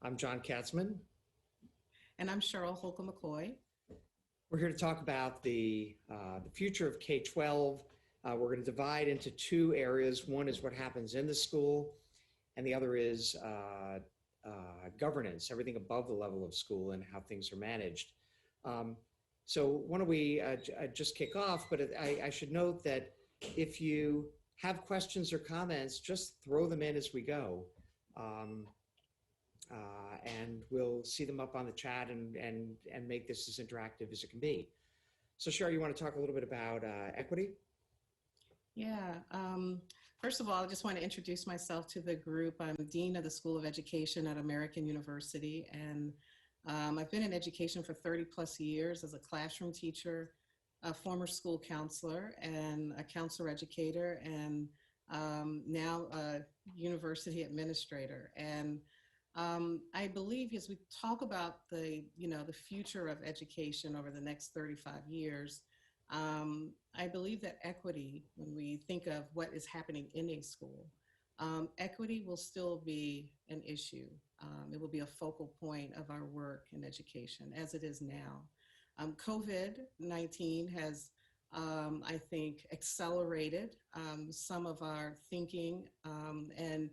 I'm John Katzman. And I'm Cheryl Holcomb-McCoy. We're here to talk about the future of K-12. We're going to divide into two areas. One is what happens in the school, and the other is governance, everything above the level of school and how things are managed. So why don't we just kick off, but I should note that if you have questions or comments, just throw them in as we go. And we'll see them up on the chat and make this as interactive as it can be. So Cheryl, you want to talk a little bit about equity? Yeah, first of all, I just want to introduce myself to the group. I'm Dean of the School of Education at American University, and I've been in education for 30 plus years as a classroom teacher, a former school counselor, and a counselor educator, and now a university administrator. And I believe as we talk about the future of education over the next 35 years, I believe that equity, when we think of what is happening in a school, equity will still be an issue. It will be a focal point of our work in education as it is now. COVID-19 has, I think, accelerated some of our thinking and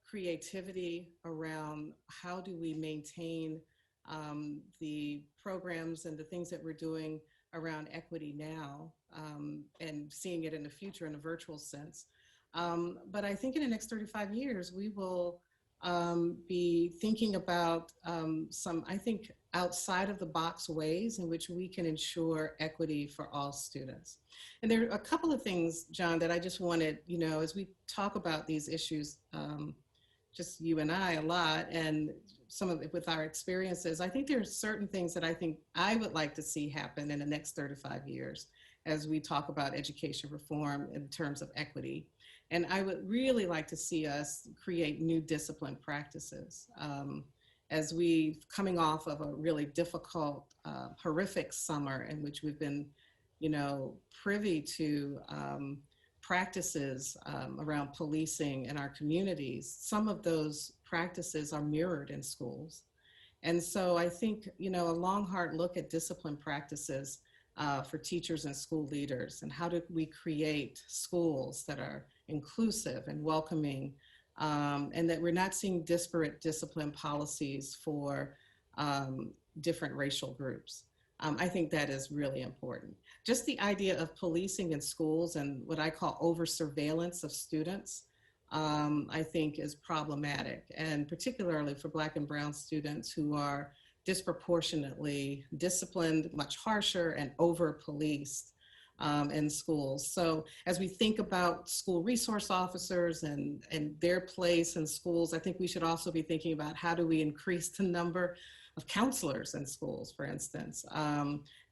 creativity around how do we maintain the programs and the things that we're doing around equity now and seeing it in the future in a virtual sense. But I think in the next 35 years, we will be thinking about some, I think, outside of the box ways in which we can ensure equity for all students. And there are a couple of things, John, that I just wanted, as we talk about these issues, just you and I a lot, and some of it with our experiences, I think there are certain things that I think I would like to see happen in the next 35 years as we talk about education reform in terms of equity. And I would really like to see us create new discipline practices as we coming off of a really difficult, horrific summer in which we've been, privy to practices around policing in our communities. Some of those practices are mirrored in schools. And so I think, a long, hard look at discipline practices for teachers and school leaders, and how do we create schools that are inclusive and welcoming, and that we're not seeing disparate discipline policies for different racial groups. I think that is really important. Just the idea of policing in schools and what I call over surveillance of students, I think is problematic, and particularly for Black and Brown students who are disproportionately disciplined, much harsher, and over policed in schools. So as we think about school resource officers and their place in schools, I think we should also be thinking about how do we increase the number of counselors in schools, for instance,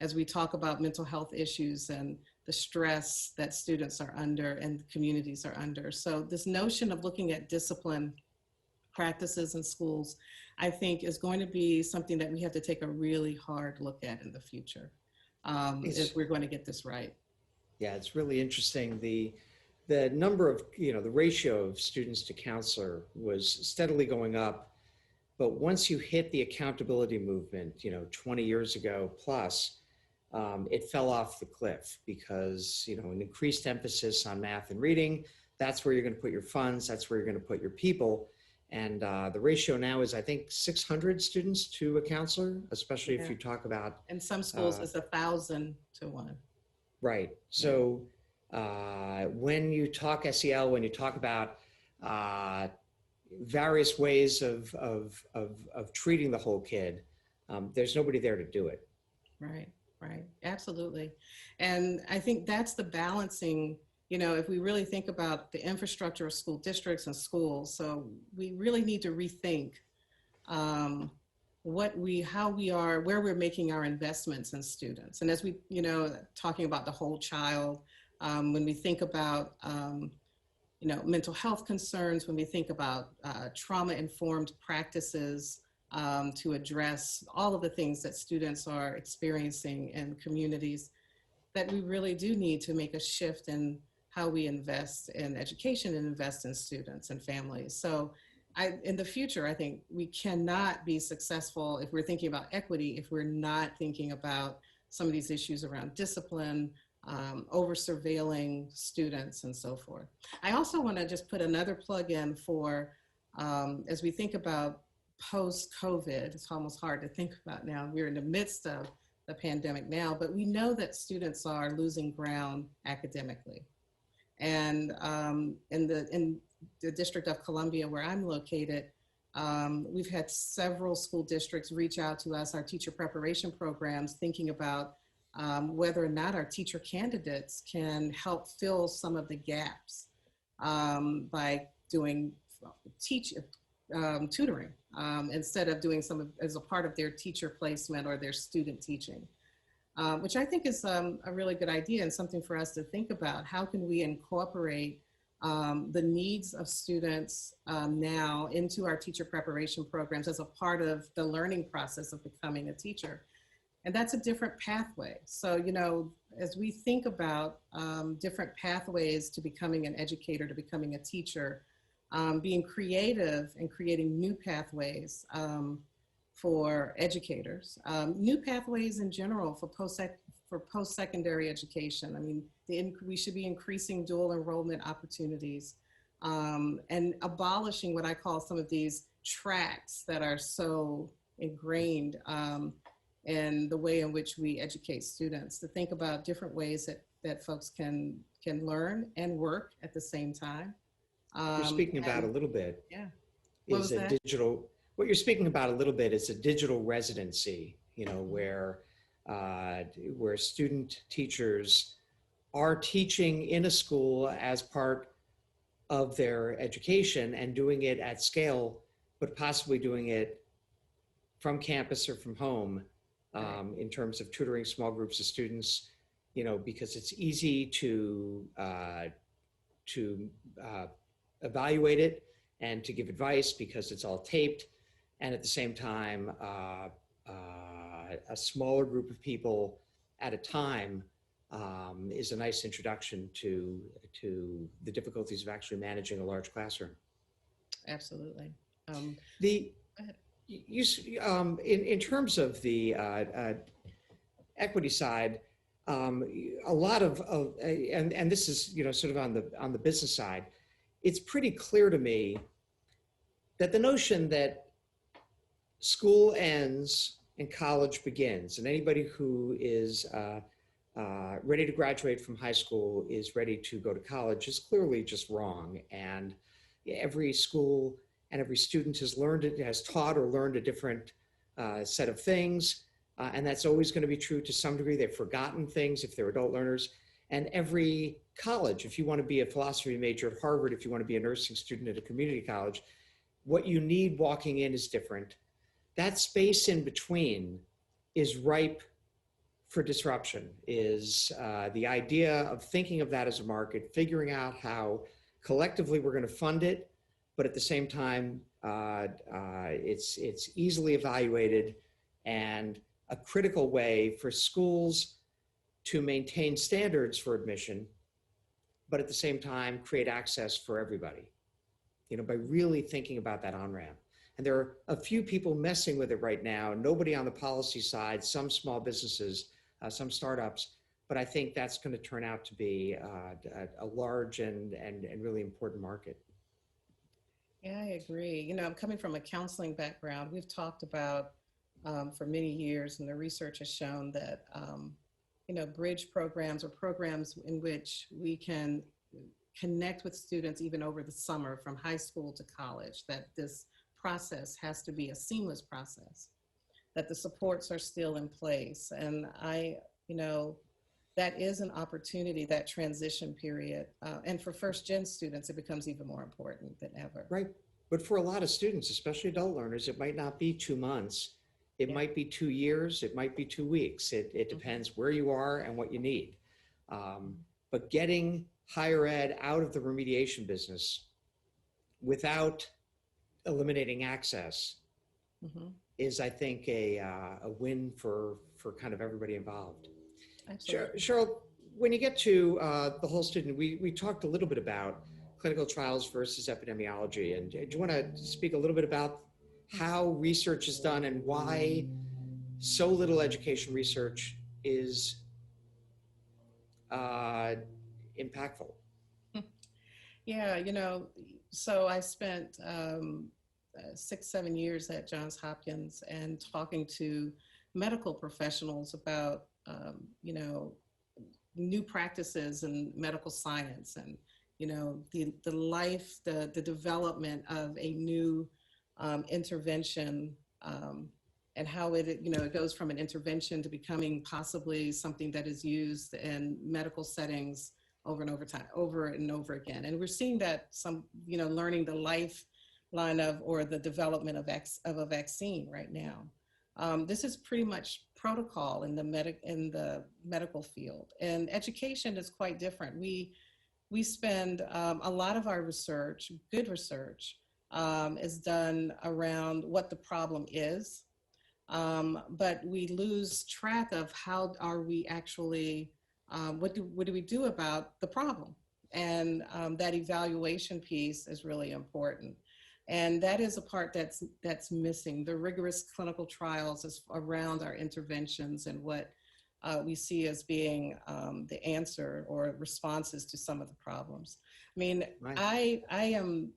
as we talk about mental health issues and the stress that students are under and communities are under. So this notion of looking at discipline practices in schools, I think is going to be something that we have to take a really hard look at in the future if we're going to get this right. Yeah, it's really interesting. The number of, the ratio of students to counselor was steadily going up. But once you hit the accountability movement, 20 years ago plus, it fell off the cliff because, an increased emphasis on math and reading, that's where you're going to put your funds, that's where you're going to put your people. And the ratio now is, I think, 600 students to a counselor, especially if you talk about— in some schools, it's 1,000 to 1. Right. So when you talk SEL, when you talk about various ways of treating the whole kid, there's nobody there to do it. Right, absolutely. And I think that's the balancing, if we really think about the infrastructure of school districts and schools, so we really need to rethink where we're making our investments in students. And as we, talking about the whole child, when we think about mental health concerns, when we think about trauma-informed practices to address all of the things that students are experiencing in communities, that we really do need to make a shift in how we invest in education and invest in students and families. So in the future, I think we cannot be successful if we're thinking about equity, if we're not thinking about some of these issues around discipline, over surveilling students and so forth. I also want to just put another plug in for, as we think about post-COVID, it's almost hard to think about now. We're in the midst of the pandemic now, but we know that students are losing ground academically. And in the District of Columbia, where I'm located, we've had several school districts reach out to us, our teacher preparation programs, thinking about whether or not our teacher candidates can help fill some of the gaps by doing tutoring instead of doing some as a part of their teacher placement or their student teaching. Which I think is a really good idea and something for us to think about. How can we incorporate the needs of students now into our teacher preparation programs as a part of the learning process of becoming a teacher? And that's a different pathway. So, you know, as we think about different pathways to becoming an educator, to becoming a teacher, being creative and creating new pathways for educators, new pathways in general for post-secondary education. I mean, we should be increasing dual enrollment opportunities and abolishing what I call some of these tracks that are so ingrained in the way in which we educate students, to think about different ways that folks can learn and work at the same time. You're speaking about a little bit. Yeah. Is a digital. What you're speaking about a little bit is a digital residency, you know, where student teachers are teaching in a school as part of their education and doing it at scale, but possibly doing it from campus or from home in terms of tutoring small groups of students, you know, because it's easy to evaluate it and to give advice because it's all taped. And at the same time, a smaller group of people at a time is a nice introduction to the difficulties of actually managing a large classroom. Absolutely. In terms of the equity side, a lot of and this is, you know, sort of on the business side, it's pretty clear to me that the notion that school ends and college begins, and anybody who is ready to graduate from high school is ready to go to college is clearly just wrong. And every school and every student has taught or learned a different set of things. And that's always going to be true to some degree. They've forgotten things if they're adult learners. And every college, if you want to be a philosophy major at Harvard, if you want to be a nursing student at a community college, what you need walking in is different. That space in between is ripe for disruption, is the idea of thinking of that as a market, figuring out how collectively we're going to fund it, but at the same time, it's easily evaluated and a critical way for schools to maintain standards for admission, but at the same time, create access for everybody, you know, by really thinking about that on-ramp. And there are a few people messing with it right now, nobody on the policy side, some small businesses, some startups, but I think that's going to turn out to be a large and really important market. Yeah, I agree. You know, I'm coming from a counseling background. We've talked about for many years, and the research has shown that, you know, bridge programs or programs in which we can connect with students even over the summer from high school to college, that this process has to be a seamless process, that the supports are still in place. And you know, that is an opportunity, that transition period. And for first-gen students, it becomes even more important than ever. Right. But for a lot of students, especially adult learners, it might not be 2 months. It might be 2 years. It might be 2 weeks. It depends where you are and what you need. But getting higher ed out of the remediation business without eliminating access is, I think, a win for kind of everybody involved. Absolutely. Cheryl, when you get to the whole student, we talked a little bit about clinical trials versus epidemiology. And do you want to speak a little bit about how research is done and why so little education research is impactful? Yeah, so I spent 6, 7 years at Johns Hopkins and talking to medical professionals about, new practices in medical science and, the development of a new intervention, and how it goes from an intervention to becoming possibly something that is used in medical settings over and over again. And we're seeing that learning the lifeline of, or the development of a vaccine right now. This is pretty much protocol in the medical field, and education is quite different. We spend a lot of our research, good research, is done around what the problem is, but we lose track of how are we actually, what do we do about the problem? And that evaluation piece is really important. And that is a part that's missing. The rigorous clinical trials is around our interventions and what we see as being the answer or responses to some of the problems. I mean, right. I am,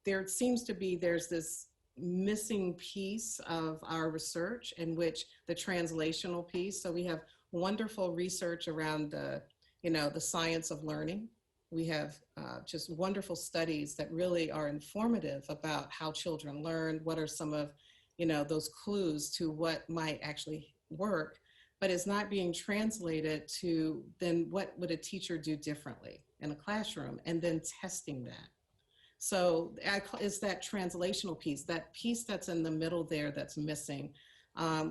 there seems to be, there's this missing piece of our research in which the translational piece. So we have wonderful research around the science of learning. We have just wonderful studies that really are informative about how children learn, what are some of, those clues to what might actually work, but it's not being translated to then what would a teacher do differently in a classroom, and then testing that. So it's that translational piece, that piece that's in the middle there that's missing,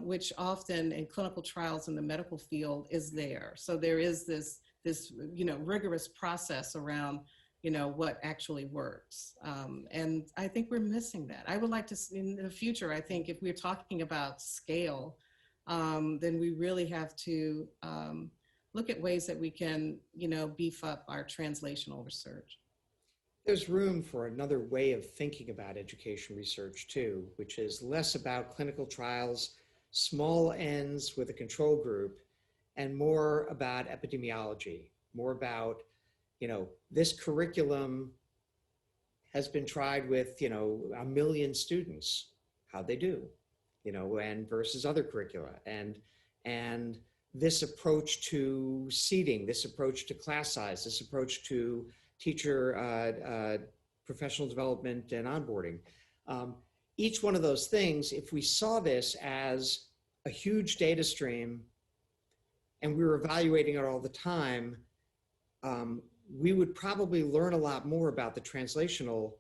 which often in clinical trials in the medical field is there. So there is this rigorous process around, what actually works. And I think we're missing that. I would like to, in the future, I think if we're talking about scale, then we really have to look at ways that we can, beef up our translational research. There's room for another way of thinking about education research too, which is less about clinical trials, small n's with a control group, and more about epidemiology, more about, this curriculum has been tried with, 1 million students, how'd they do, and versus other curricula. And this approach to seating, this approach to class size, this approach to teacher professional development and onboarding. Each one of those things, if we saw this as a huge data stream and we were evaluating it all the time, we would probably learn a lot more about the translational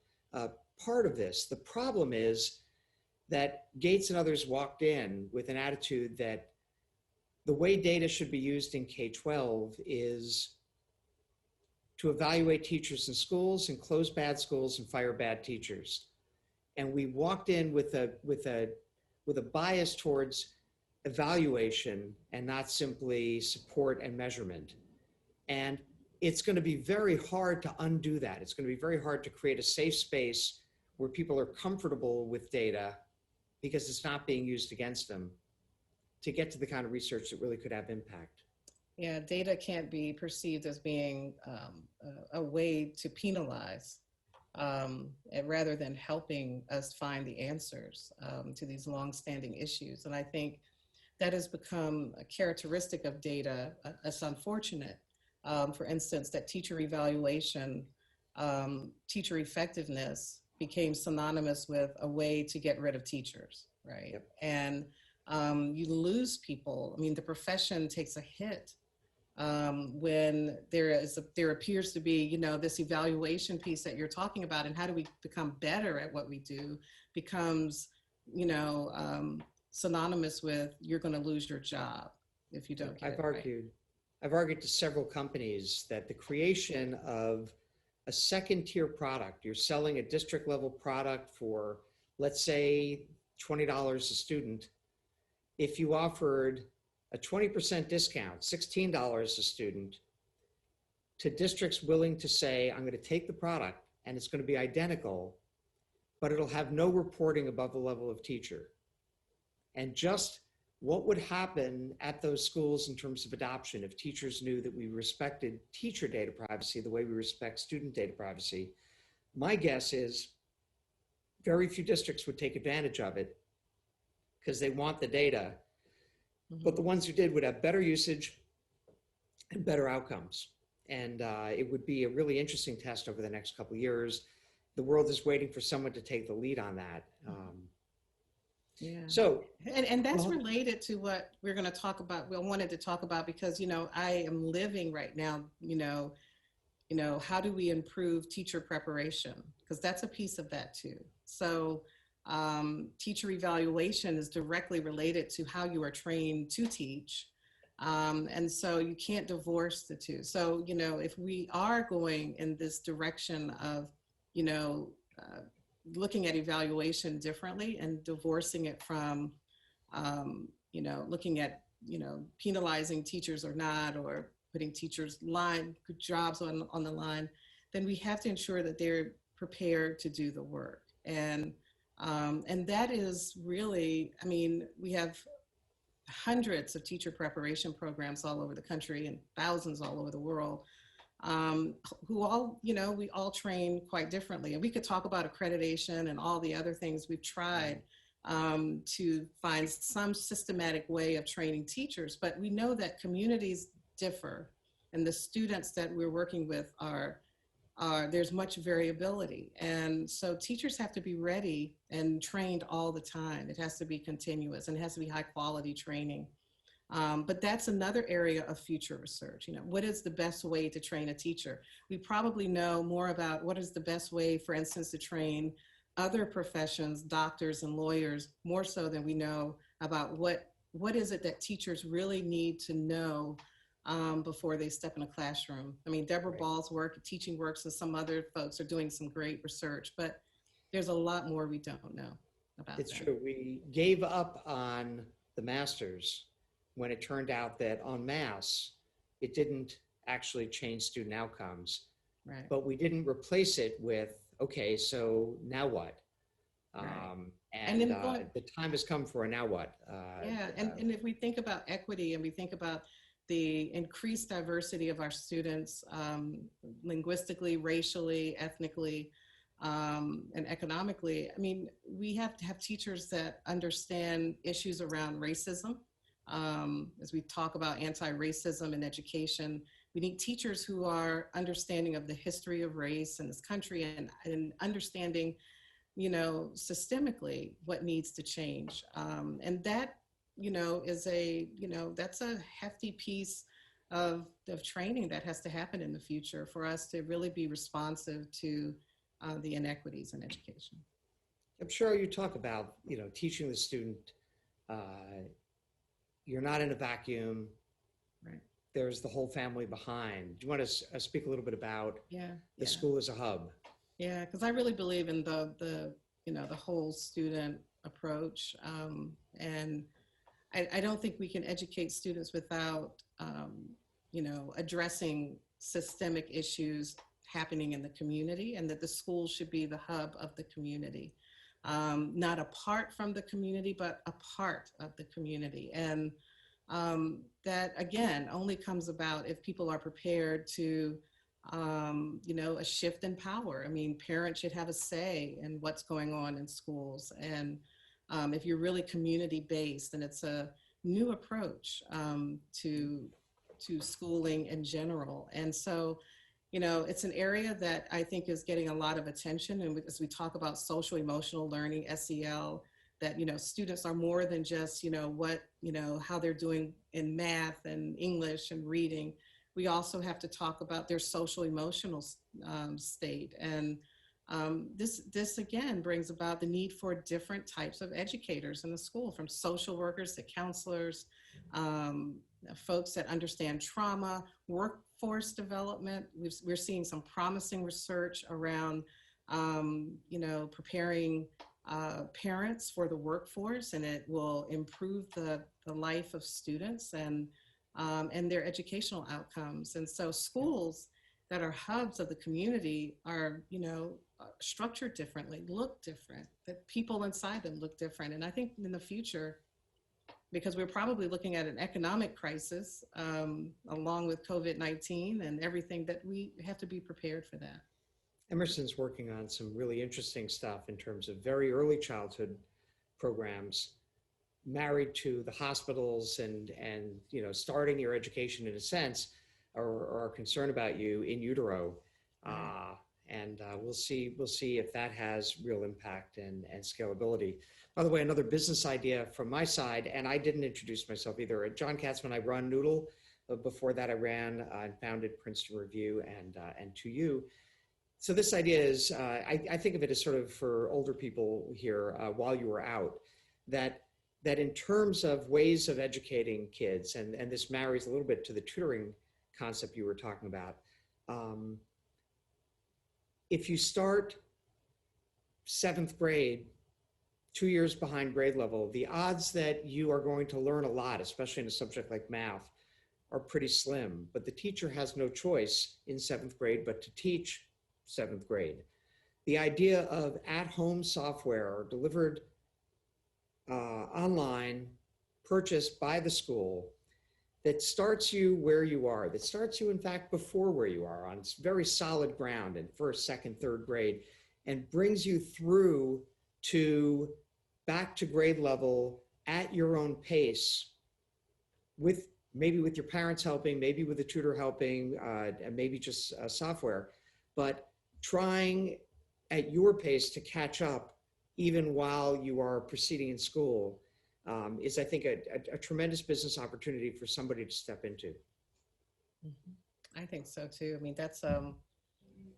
part of this. The problem is that Gates and others walked in with an attitude that the way data should be used in K-12 is to evaluate teachers in schools and close bad schools and fire bad teachers. And we walked in with a bias towards evaluation and not simply support and measurement. And it's going to be very hard to undo that. It's going to be very hard to create a safe space where people are comfortable with data because it's not being used against them to get to the kind of research that really could have impact. Yeah, data can't be perceived as being a way to penalize, rather than helping us find the answers to these long-standing issues. And I think that has become a characteristic of data. It's unfortunate, for instance, that teacher evaluation, teacher effectiveness became synonymous with a way to get rid of teachers, right? Yep. And you lose people. I mean, the profession takes a hit when there appears to be, this evaluation piece that you're talking about, and how do we become better at what we do becomes, synonymous with you're going to lose your job if you don't get it right. I've argued to several companies that the creation of a second tier product, you're selling a district level product for, let's say, $20 a student. If you offered a 20% discount, $16 a student, to districts willing to say, I'm going to take the product and it's going to be identical, but it'll have no reporting above the level of teacher. And just what would happen at those schools in terms of adoption if teachers knew that we respected teacher data privacy the way we respect student data privacy? My guess is very few districts would take advantage of it because they want the data, but the ones who did would have better usage and better outcomes. And it would be a really interesting test over the next couple of years. The world is waiting for someone to take the lead on that. Yeah. So, and that's related to what we're going to talk about. We wanted to talk about because, you know, I am living right now, you know, how do we improve teacher preparation? Because that's a piece of that too. So teacher evaluation is directly related to how you are trained to teach. And so you can't divorce the two. So, you know, if we are going in this direction of, you know, looking at evaluation differently and divorcing it from, you know, looking at, you know, penalizing teachers or not, or putting teachers' jobs on the line, then we have to ensure that they're prepared to do the work. And that is really, I mean, we have hundreds of teacher preparation programs all over the country and thousands all over the world, who all, you know, we all train quite differently. And we could talk about accreditation and all the other things we've tried to find some systematic way of training teachers, but we know that communities differ and the students that we're working with are there's much variability. And so teachers have to be ready and trained all the time. It has to be continuous and it has to be high quality training. But that's another area of future research. You know, what is the best way to train a teacher? We probably know more about what is the best way, for instance, to train other professions, doctors and lawyers, more so than we know about what is it that teachers really need to know before they step in a classroom. I mean, Deborah Ball's work, Teaching Works, and some other folks are doing some great research, but there's a lot more we don't know about it's that. true. We gave up on the masters when it turned out that en masse, it didn't actually change student outcomes. Right. But we didn't replace it with, okay, so now what? Right. And then the time has come for a now what? And if we think about equity and we think about the increased diversity of our students, linguistically, racially, ethnically, and economically, I mean, we have to have teachers that understand issues around racism. As we talk about anti-racism in education, we need teachers who are understanding of the history of race in this country and understanding, you know, systemically what needs to change. And that, you know, is that's a hefty piece of training that has to happen in the future for us to really be responsive to the inequities in education. I'm sure you talk about, you know, teaching the student, you're not in a vacuum. Right. There's the whole family behind. Do you want to speak a little bit about the school as a hub? Yeah, because I really believe in the whole student approach. And I don't think we can educate students without, addressing systemic issues happening in the community, and that the school should be the hub of the community. Not apart from the community, but a part of the community. And that, again, only comes about if people are prepared to, a shift in power. I mean, parents should have a say in what's going on in schools. And if you're really community-based, and it's a new approach to schooling in general. And so, it's an area that I think is getting a lot of attention. And as we talk about social emotional learning, SEL, that, students are more than just, how they're doing in math and English and reading. We also have to talk about their social emotional state. And this again brings about the need for different types of educators in the school, from social workers to counselors, folks that understand trauma, workforce development. We're seeing some promising research around, preparing parents for the workforce, and it will improve the life of students and their educational outcomes. And so schools that are hubs of the community are, structured differently, look different, that people inside them look different. And I think in the future, because we're probably looking at an economic crisis along with COVID-19 and everything, that we have to be prepared for that. Emerson's working on some really interesting stuff in terms of very early childhood programs married to the hospitals and starting your education in a sense, or are concerned about you in utero. And we'll see if that has real impact and scalability. By the way, another business idea from my side, and I didn't introduce myself either. At John Katzman, I run Noodle. Before that, I ran and founded Princeton Review and 2U. So this idea is, I think of it as sort of for older people here, while you were out, that in terms of ways of educating kids, and this marries a little bit to the tutoring concept you were talking about. If you start 7th grade, 2 years behind grade level, the odds that you are going to learn a lot, especially in a subject like math, are pretty slim. But the teacher has no choice in 7th grade but to teach 7th grade. The idea of at-home software delivered online, purchased by the school, that starts you where you are, that starts you in fact before where you are, on very solid ground in 1st, 2nd, 3rd grade, and brings you through to back to grade level at your own pace, with maybe with your parents helping, maybe with a tutor helping, and maybe just software, but trying at your pace to catch up even while you are proceeding in school is, I think, a tremendous business opportunity for somebody to step into. I think so too. I mean, that's, I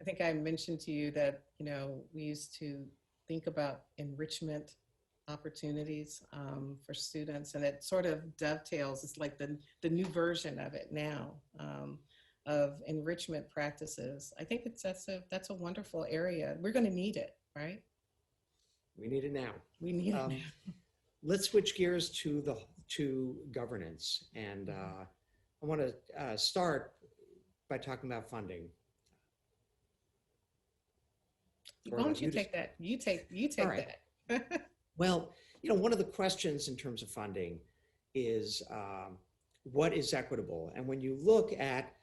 think I mentioned to you that, we used to think about enrichment opportunities for students, and it sort of dovetails. It's like the new version of it now, of enrichment practices. I think that's a wonderful area. We're going to need it, right? We need it now. We need it now. Let's switch gears to governance, and I want to start by talking about funding. Why don't you take that? You take that. Well, one of the questions in terms of funding is what is equitable? And when you look at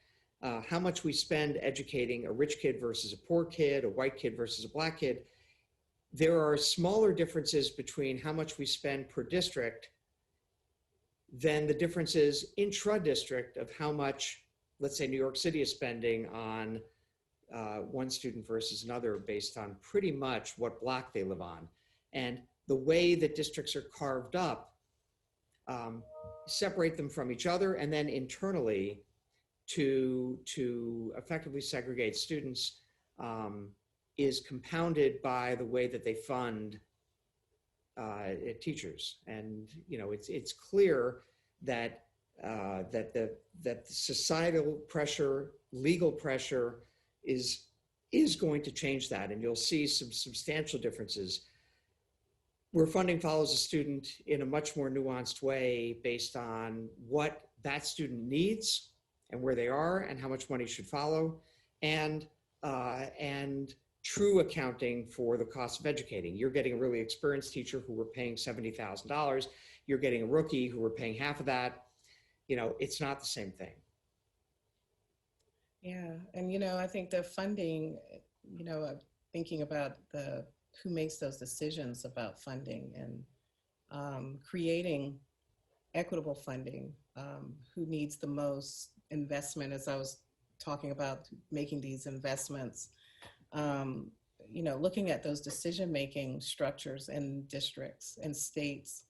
how much we spend educating a rich kid versus a poor kid, a white kid versus a black kid, there are smaller differences between how much we spend per district than the differences intra-district of how much, let's say, New York City is spending on one student versus another based on pretty much what block they live on. And the way that districts are carved up separate them from each other, and then internally to effectively segregate students is compounded by the way that they fund teachers. And it's clear that that societal pressure, legal pressure is going to change that, and you'll see some substantial differences where funding follows a student in a much more nuanced way based on what that student needs and where they are and how much money should follow, and true accounting for the cost of educating. You're getting a really experienced teacher who we're paying $70,000. You're getting a rookie who we're paying half of that. It's not the same thing. Yeah, and I think the funding, thinking about who makes those decisions about funding and creating equitable funding, who needs the most investment, as I was talking about making these investments, looking at those decision-making structures in districts and states.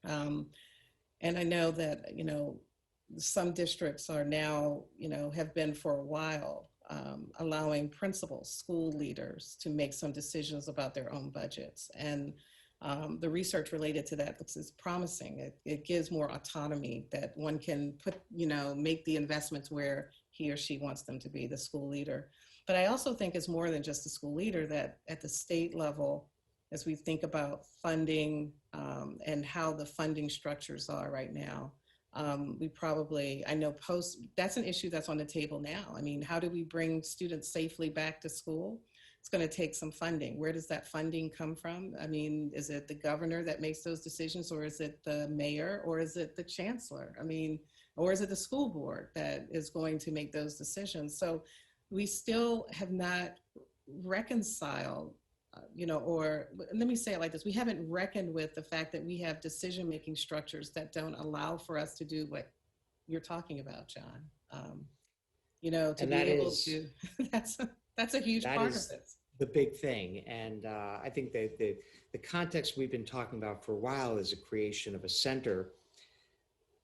And I know that, some districts are now, have been for a while, allowing principals, school leaders to make some decisions about their own budgets. And the research related to that is promising. It gives more autonomy, that one can make the investments where he or she wants them to be, the school leader. But I also think it's more than just the school leader, that at the state level, as we think about funding and how the funding structures are right now, We probably, I know that's an issue that's on the table now. I mean, how do we bring students safely back to school? It's going to take some funding. Where does that funding come from? I mean, is it the governor that makes those decisions, or is it the mayor, or is it the chancellor? I mean, or is it the school board that is going to make those decisions? So we still have not reconciled, or let me say it like this: we haven't reckoned with the fact that we have decision-making structures that don't allow for us to do what you're talking about, John. To And be that able is, to, that's a huge that part of is this. the big thing. And I think that the context we've been talking about for a while is a creation of a center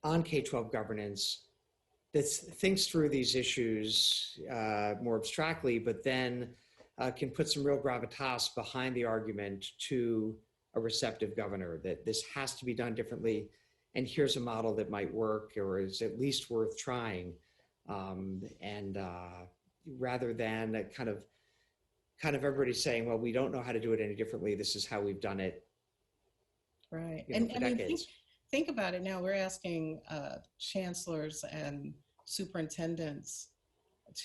on K-12 governance that thinks through these issues more abstractly, but then can put some real gravitas behind the argument to a receptive governor that this has to be done differently, and here's a model that might work or is at least worth trying, rather than a kind of everybody saying, well, we don't know how to do it any differently, this is how we've done it, right? For decades. Think about it now. We're asking chancellors and superintendents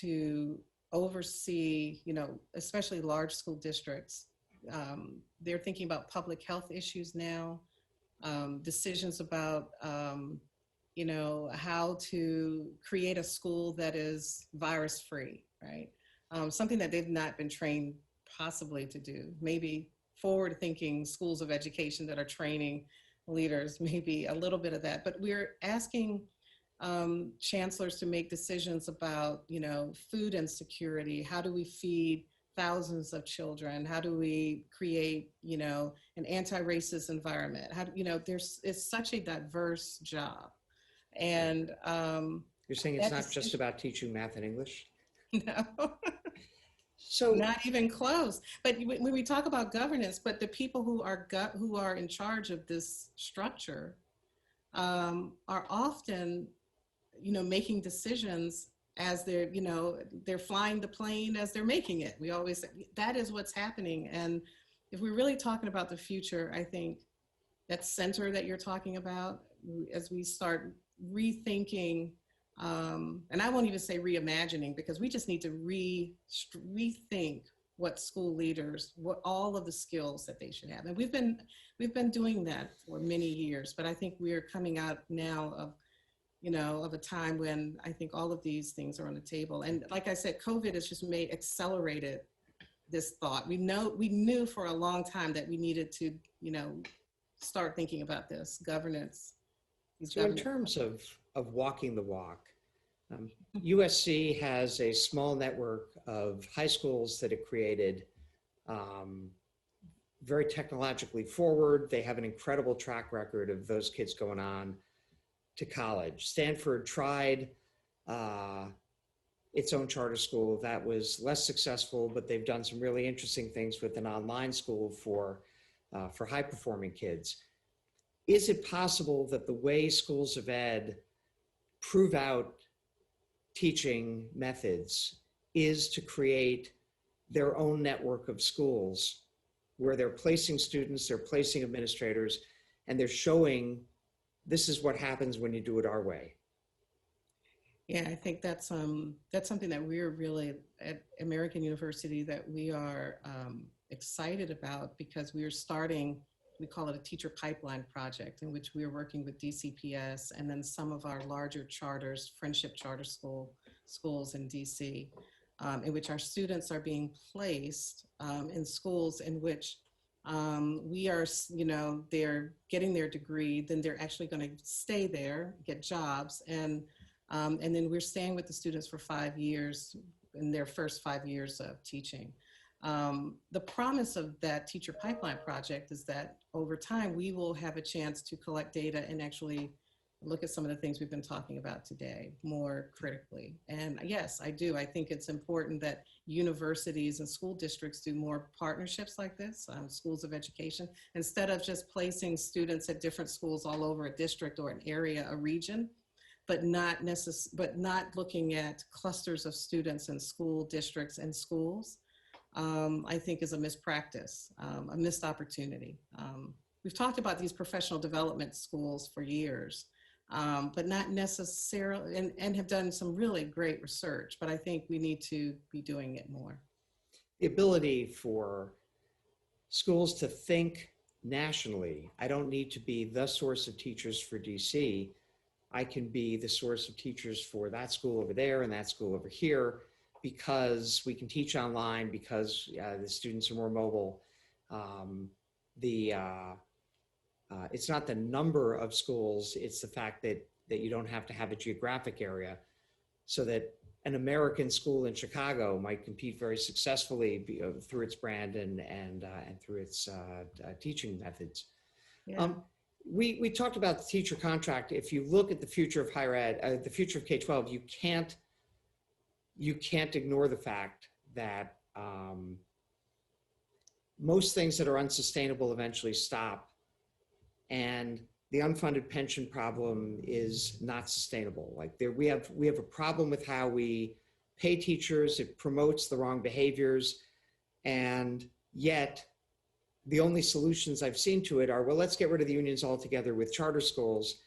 to oversee, especially large school districts. They're thinking about public health issues now, decisions about, how to create a school that is virus-free, right? Something that they've not been trained possibly to do. Maybe forward-thinking schools of education that are training leaders, maybe a little bit of that. But we're asking chancellors to make decisions about, food insecurity. How do we feed thousands of children? How do we create, an anti-racist environment? It's such a diverse job. And you're saying it's not just about teaching math and English? No. So not even close. But when we talk about governance, but the people who are in charge of this structure are often, making decisions as they're flying the plane as they're making it. We always say that is what's happening. And if we're really talking about the future, I think that center that you're talking about, as we start rethinking, and I won't even say reimagining, because we just need to rethink what school leaders, what all of the skills that they should have. And we've been doing that for many years, but I think we're coming out now of a time when I think all of these things are on the table. And like I said, COVID has just accelerated this thought. We knew for a long time that we needed to, start thinking about this governance. So in terms of walking the walk, USC has a small network of high schools that it created, very technologically forward. They have an incredible track record of those kids going on to college. Stanford tried its own charter school that was less successful, but they've done some really interesting things with an online school for high-performing kids. Is it possible that the way schools of ed prove out teaching methods is to create their own network of schools where they're placing students, they're placing administrators, and they're showing this is what happens when you do it our way? Yeah, I think that's something that we're really at American University that we are excited about, because we are starting, we call it a teacher pipeline project, in which we are working with DCPS and then some of our larger charters, friendship charter schools in DC, in which our students are being placed in schools in which we are, they're getting their degree, then they're actually going to stay there, get jobs, and then we're staying with the students for 5 years in their first 5 years of teaching. The promise of that teacher pipeline project is that over time, we will have a chance to collect data and actually look at some of the things we've been talking about today more critically. And yes, I do. I think it's important that universities and school districts do more partnerships like this, schools of education, instead of just placing students at different schools all over a district or an area, a region, but not looking at clusters of students in school districts and schools. I think is a mispractice, a missed opportunity. We've talked about these professional development schools for years, but not necessarily, and have done some really great research, but I think we need to be doing it more. The ability for schools to think nationally. I don't need to be the source of teachers for DC. I can be the source of teachers for that school over there and that school over here, because we can teach online, because the students are more mobile. It's not the number of schools, it's the fact that you don't have to have a geographic area, so that an American school in Chicago might compete very successfully through its brand and through its teaching methods. Yeah. We talked about the teacher contract. If you look at the future of higher ed, the future of K-12, you can't ignore the fact that most things that are unsustainable eventually stop, and the unfunded pension problem is not sustainable. Like we have a problem with how we pay teachers. It promotes the wrong behaviors, and yet the only solutions I've seen to it are, well, let's get rid of the unions altogether with charter schools.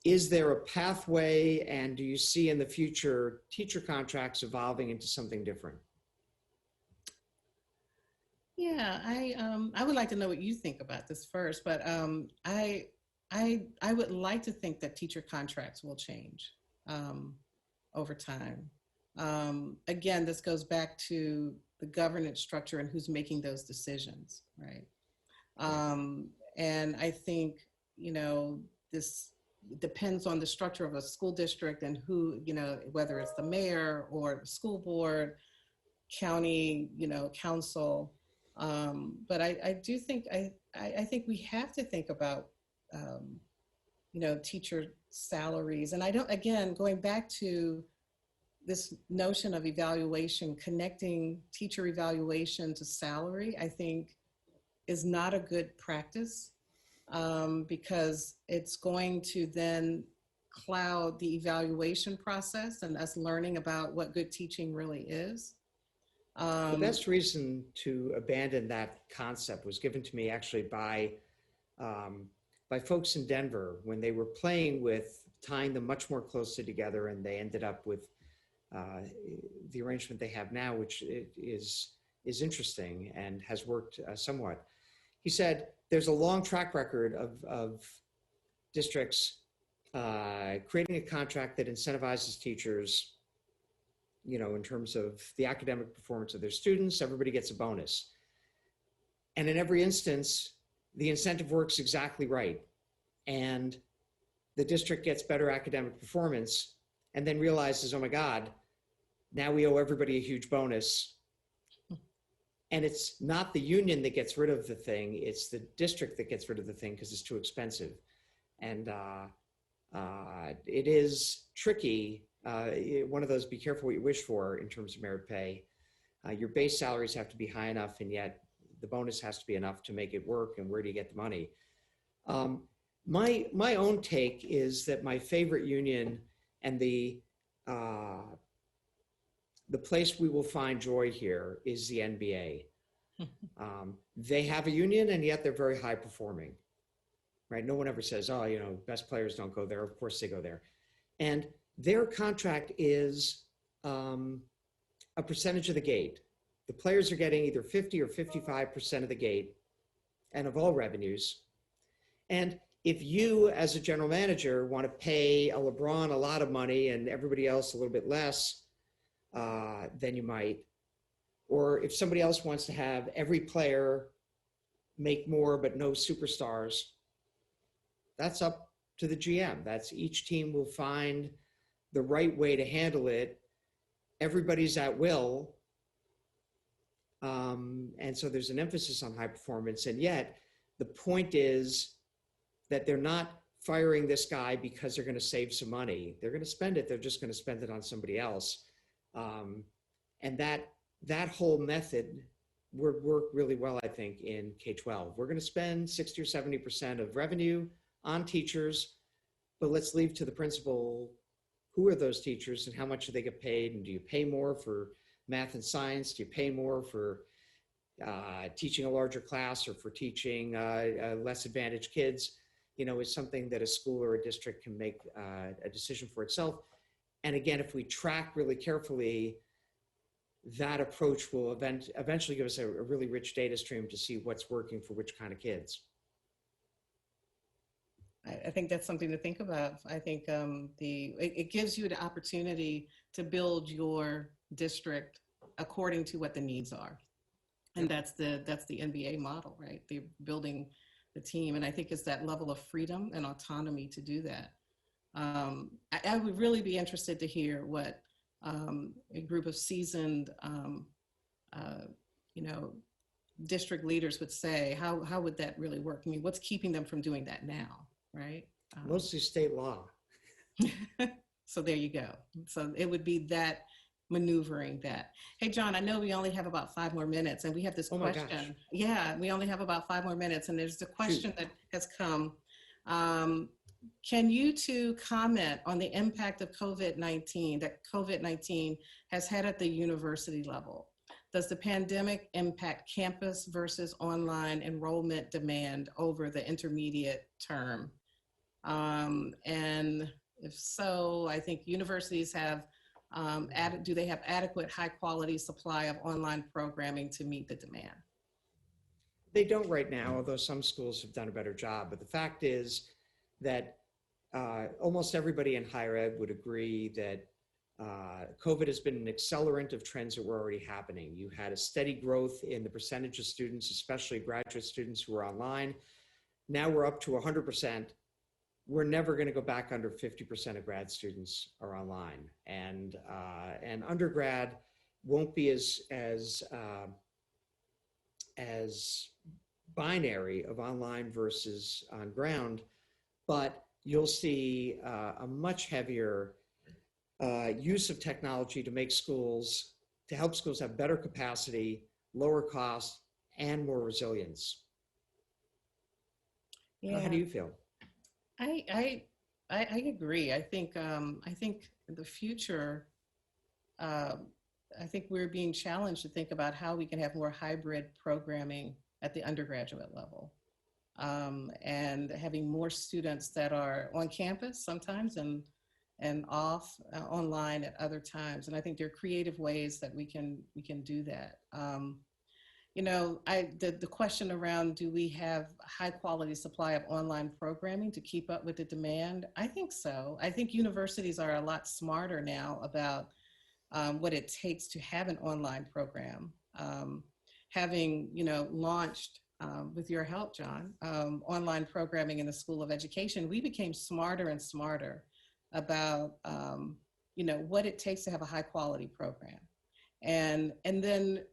Is there a pathway, and do you see in the future teacher contracts evolving into something different? Yeah, I would like to know what you think about this first, but I would like to think that teacher contracts will change over time. Again, this goes back to the governance structure and who's making those decisions, right? And I think, this depends on the structure of a school district and who, whether it's the mayor or the school board, county, council. But I do think, I think we have to think about, teacher salaries. And again, going back to this notion of evaluation, connecting teacher evaluation to salary, I think is not a good practice, because it's going to then cloud the evaluation process and us learning about what good teaching really is. The best reason to abandon that concept was given to me actually by folks in Denver when they were playing with tying them much more closely together, and they ended up with the arrangement they have now, which is interesting and has worked somewhat. He said there's a long track record of districts creating a contract that incentivizes teachers, in terms of the academic performance of their students. Everybody gets a bonus. And in every instance, the incentive works exactly right. And the district gets better academic performance and then realizes, oh my God, now we owe everybody a huge bonus. And it's not the union that gets rid of the thing, it's the district that gets rid of the thing because it's too expensive. And it is tricky. One of those, be careful what you wish for in terms of merit pay. Your base salaries have to be high enough, and yet the bonus has to be enough to make it work. And where do you get the money? My own take is that my favorite union and the place we will find joy here is the NBA. They have a union, and yet they're very high performing, right? No one ever says, oh, best players don't go there. Of course they go there. And their contract is a percentage of the gate. The players are getting either 50 or 55% of the gate and of all revenues. And if you, as a general manager, want to pay a LeBron a lot of money and everybody else a little bit less, then you might. Or if somebody else wants to have every player make more but no superstars, that's up to the GM. That's each team will find the right way to handle it. Everybody's at will. And so there's an emphasis on high performance. And yet the point is that they're not firing this guy because they're going to save some money. They're going to spend it. They're just going to spend it on somebody else. And that whole method would work really well, I think, in K-12. We're going to spend 60 or 70% of revenue on teachers, but let's leave to the principal, who are those teachers and how much do they get paid? And do you pay more for math and science? Do you pay more for teaching a larger class or for teaching less advantaged kids? is something that a school or a district can make a decision for itself. And again, if we track really carefully, that approach will eventually give us a really rich data stream to see what's working for which kind of kids. I think that's something to think about. I think it gives you the opportunity to build your district according to what the needs are. And that's the NBA model, right? They're building the team. And I think it's that level of freedom and autonomy to do that. I would really be interested to hear what a group of seasoned, district leaders would say. How would that really work? I mean, what's keeping them from doing that now, right? Mostly state law. So there you go. So it would be that maneuvering that. Hey, John, I know we only have about 5 more minutes, and we have this question. Gosh. Yeah, we only have about 5 more minutes, and there's a question that has come. Can you two comment on the impact of COVID-19 that COVID-19 has had at the university level? Does the pandemic impact campus versus online enrollment demand over the intermediate term? And if so, I think universities have, do they have adequate high quality supply of online programming to meet the demand? They don't right now, although some schools have done a better job. But the fact is that almost everybody in higher ed would agree that COVID has been an accelerant of trends that were already happening. You had a steady growth in the percentage of students, especially graduate students who are online. Now we're up to 100%. We're never going to go back under 50% of grad students are online, and undergrad won't be as binary of online versus on ground, but you'll see a much heavier use of technology to help schools have better capacity, lower cost, and more resilience. Yeah. How do you feel? I agree. I think in the future, I think we're being challenged to think about how we can have more hybrid programming at the undergraduate level, and having more students that are on campus sometimes and off online at other times. And I think there are creative ways that we can do that. The question around, do we have high quality supply of online programming to keep up with the demand? I think so. I think universities are a lot smarter now about what it takes to have an online program. Having, launched with your help, John, online programming in the School of Education, we became smarter and smarter about, what it takes to have a high quality program. And then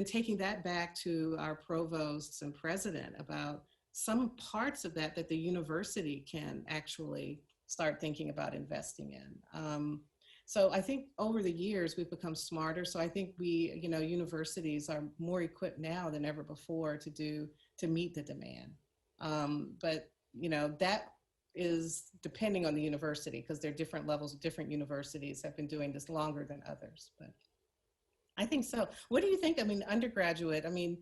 taking that back to our provosts and president about some parts of that the university can actually start thinking about investing in. So I think over the years we've become smarter. So I think universities are more equipped now than ever before to meet the demand. But that is depending on the university, because there are different levels. Different universities have been doing this longer than others, but I think so. What do you think? I mean, undergraduate, having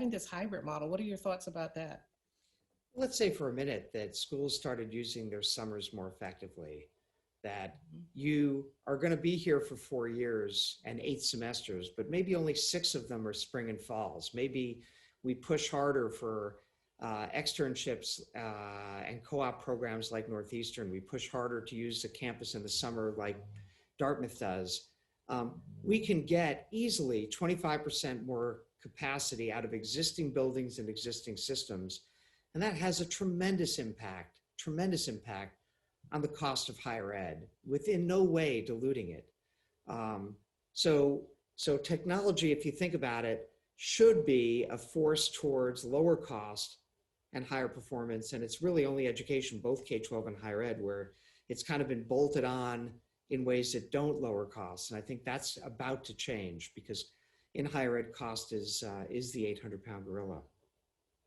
this hybrid model, what are your thoughts about that? Let's say for a minute that schools started using their summers more effectively, that you are going to be here for 4 years and 8 semesters, but maybe only 6 of them are spring and falls. Maybe we push harder for externships and co-op programs like Northeastern. We push harder to use the campus in the summer like Dartmouth does. We can get easily 25% more capacity out of existing buildings and existing systems. And that has a tremendous impact on the cost of higher ed, within no way diluting it. So technology, if you think about it, should be a force towards lower cost and higher performance. And it's really only education, both K-12 and higher ed, where it's kind of been bolted on in ways that don't lower costs. And I think that's about to change, because in higher ed, cost is the 800-pound gorilla.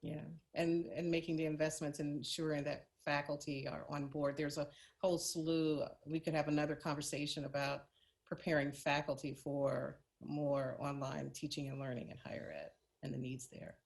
Yeah, and making the investments and ensuring that faculty are on board. There's a whole slew. We could have another conversation about preparing faculty for more online teaching and learning in higher ed and the needs there.